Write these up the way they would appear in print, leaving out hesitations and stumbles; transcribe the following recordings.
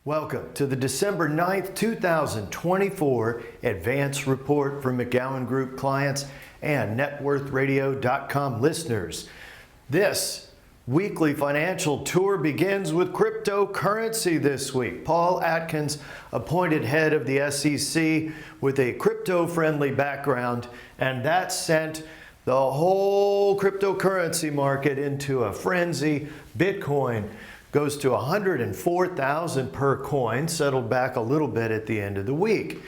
Welcome to the December 9th, 2024 Advance Report for McGowan Group clients and NetWorthRadio.com listeners. This weekly financial tour begins with cryptocurrency this week. Paul Atkins, appointed head of the SEC with a crypto-friendly background, and that sent the whole cryptocurrency market into a frenzy. Bitcoin goes to 104,000 per coin, settled back a little bit at the end of the week.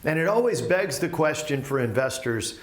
And it always begs the question for investors,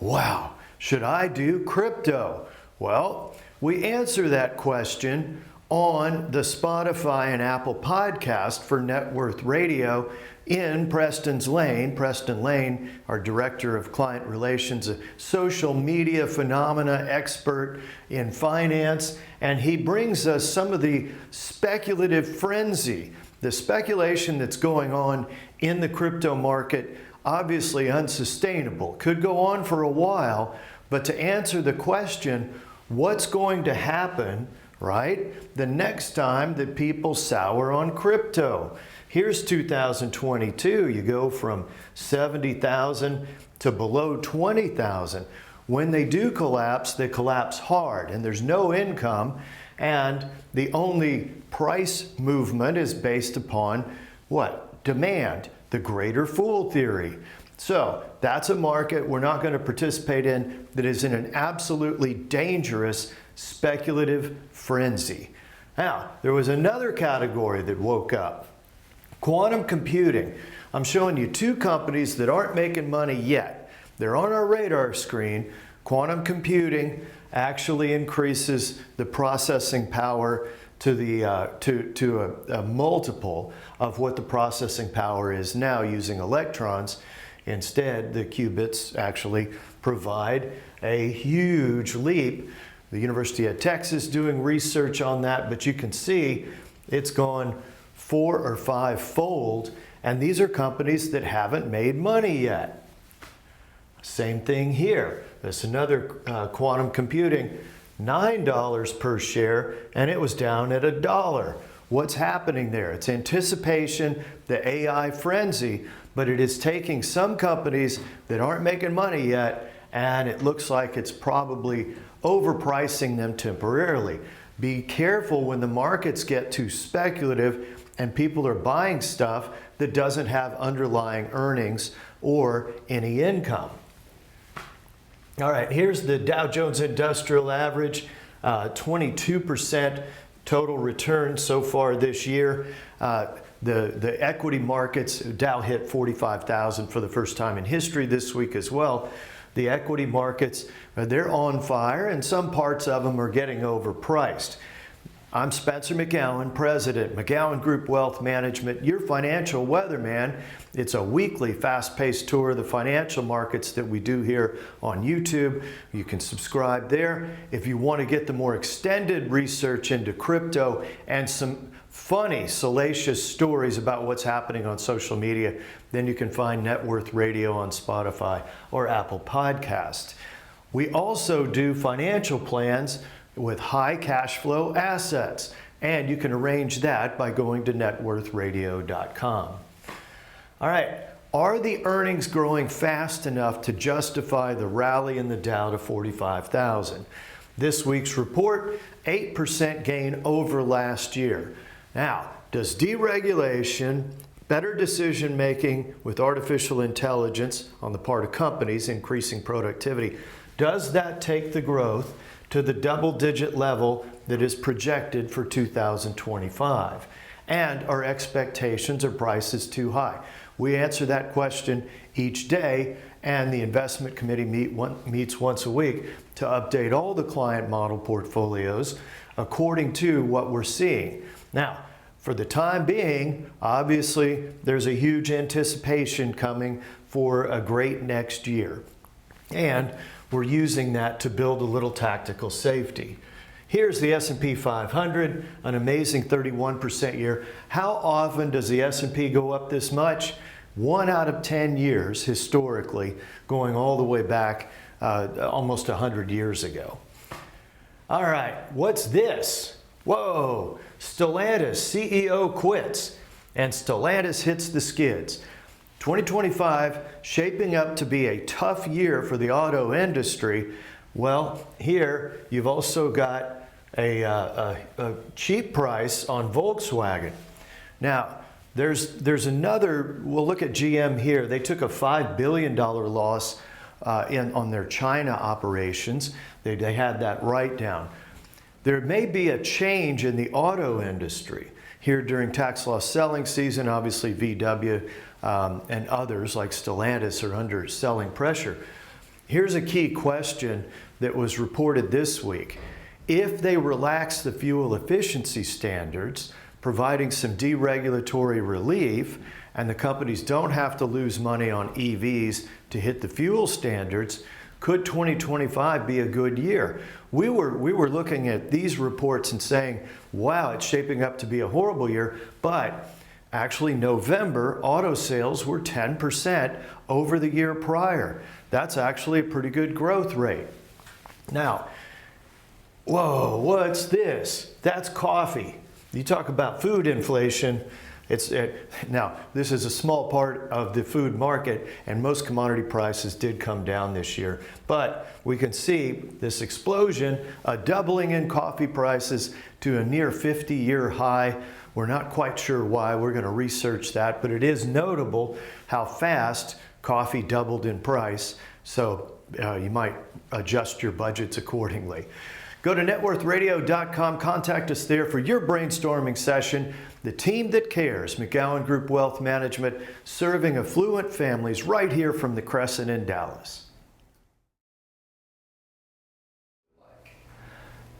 wow, should I do crypto? Well, we answer that question on the Spotify and Apple podcast for Net Worth Radio in Preston Lane, our Director of Client Relations, a social media phenomena expert in finance, and he brings us some of the speculative frenzy, the speculation that's going on in the crypto market, obviously unsustainable, could go on for a while, but to answer the question, what's going to happen, right, the next time that people sour on crypto? Here's 2022. You go from 70,000 to below 20,000. When they do collapse, they collapse hard, and there's no income, and the only price movement is based upon what? Demand, the greater fool theory. So that's a market we're not going to participate in that is in an absolutely dangerous speculative frenzy. Now, there was another category that woke up. Quantum computing. I'm showing you two companies that aren't making money yet. They're on our radar screen. Quantum computing actually increases the processing power to a multiple of what the processing power is now using electrons. Instead, the qubits actually provide a huge leap. The University of Texas doing research on that, but you can see it's gone 4 or 5-fold, and these are companies that haven't made money yet. Same thing here. There's another quantum computing, $9 per share, and it was down at $1. What's happening there? It's anticipation, the AI frenzy, but it is taking some companies that aren't making money yet, and it looks like it's probably overpricing them temporarily. Be careful when the markets get too speculative and people are buying stuff that doesn't have underlying earnings or any income. All right, here's the Dow Jones Industrial Average, 22% total return so far this year. The equity markets, Dow hit 45,000 for the first time in history this week as well. The equity markets, they're on fire, and some parts of them are getting overpriced. I'm Spencer McGowan, President, McGowan Group Wealth Management, your financial weatherman. It's a weekly fast-paced tour of the financial markets that we do here on YouTube. You can subscribe there. If you want to get the more extended research into crypto and some funny, salacious stories about what's happening on social media, then you can find Net Worth Radio on Spotify or Apple Podcast. We also do financial plans with high cash flow assets, and you can arrange that by going to networthradio.com. All right, are the earnings growing fast enough to justify the rally in the Dow to 45,000? This week's report, 8% gain over last year. Now, does deregulation, better decision making with artificial intelligence on the part of companies increasing productivity, does that take the growth to the double-digit level that is projected for 2025? And are expectations or prices too high? We answer that question each day, and the investment committee meets once a week to update all the client model portfolios according to what we're seeing. Now, for the time being, obviously, there's a huge anticipation coming for a great next year. And we're using that to build a little tactical safety. Here's the S&P 500, an amazing 31% year. How often does the S&P go up this much? 1 out of 10 years historically, going all the way back almost 100 years ago. All right, what's this? Whoa, Stellantis CEO quits. and Stellantis hits the skids. 2025 shaping up to be a tough year for the auto industry. Well, here you've also got a cheap price on Volkswagen. Now, there's another, we'll look at GM here. They took a $5 billion loss on their China operations. They had that write down. There may be a change in the auto industry here during tax loss selling season. Obviously, VW and others like Stellantis are under selling pressure. Here's a key question that was reported this week. If they relax the fuel efficiency standards, providing some deregulatory relief, and the companies don't have to lose money on EVs to hit the fuel standards, could 2025 be a good year? We were looking at these reports and saying, wow, it's shaping up to be a horrible year, but actually November auto sales were 10% over the year prior. That's actually a pretty good growth rate. Now, whoa, what's this? That's coffee. You talk about food inflation. Now, this is a small part of the food market, and most commodity prices did come down this year. But we can see this explosion, a doubling in coffee prices to a near 50-year high. We're not quite sure why. We're going to research that, but it is notable how fast coffee doubled in price. So you might adjust your budgets accordingly. Go to networthradio.com, contact us there for your brainstorming session. The team that cares, McGowan Group Wealth Management, serving affluent families right here from the Crescent in Dallas.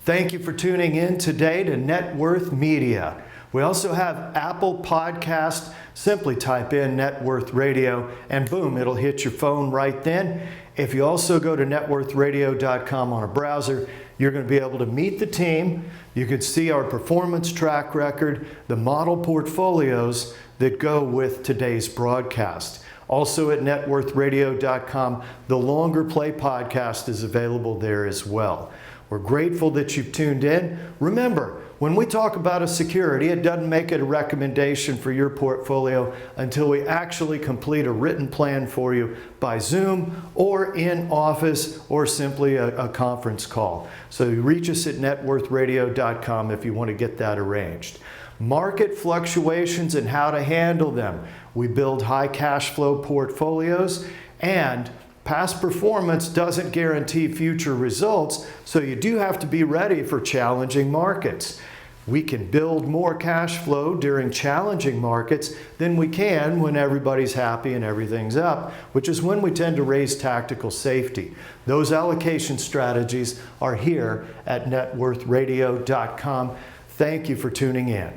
Thank you for tuning in today to Net Worth Media. We also have Apple Podcast. Simply type in Net Worth Radio and boom, it'll hit your phone right then. If you also go to networthradio.com on a browser, you're going to be able to meet the team. You can see our performance track record, the model portfolios that go with today's broadcast. Also at networthradio.com, the longer play podcast is available there as well. We're grateful that you've tuned in. Remember, when we talk about a security, it doesn't make it a recommendation for your portfolio until we actually complete a written plan for you by Zoom or in office or simply a conference call. So you reach us at networthradio.com if you want to get that arranged. Market fluctuations and how to handle them. We build high cash flow portfolios, and past performance doesn't guarantee future results, so you do have to be ready for challenging markets. We can build more cash flow during challenging markets than we can when everybody's happy and everything's up, which is when we tend to raise tactical safety. Those allocation strategies are here at networthradio.com. Thank you for tuning in.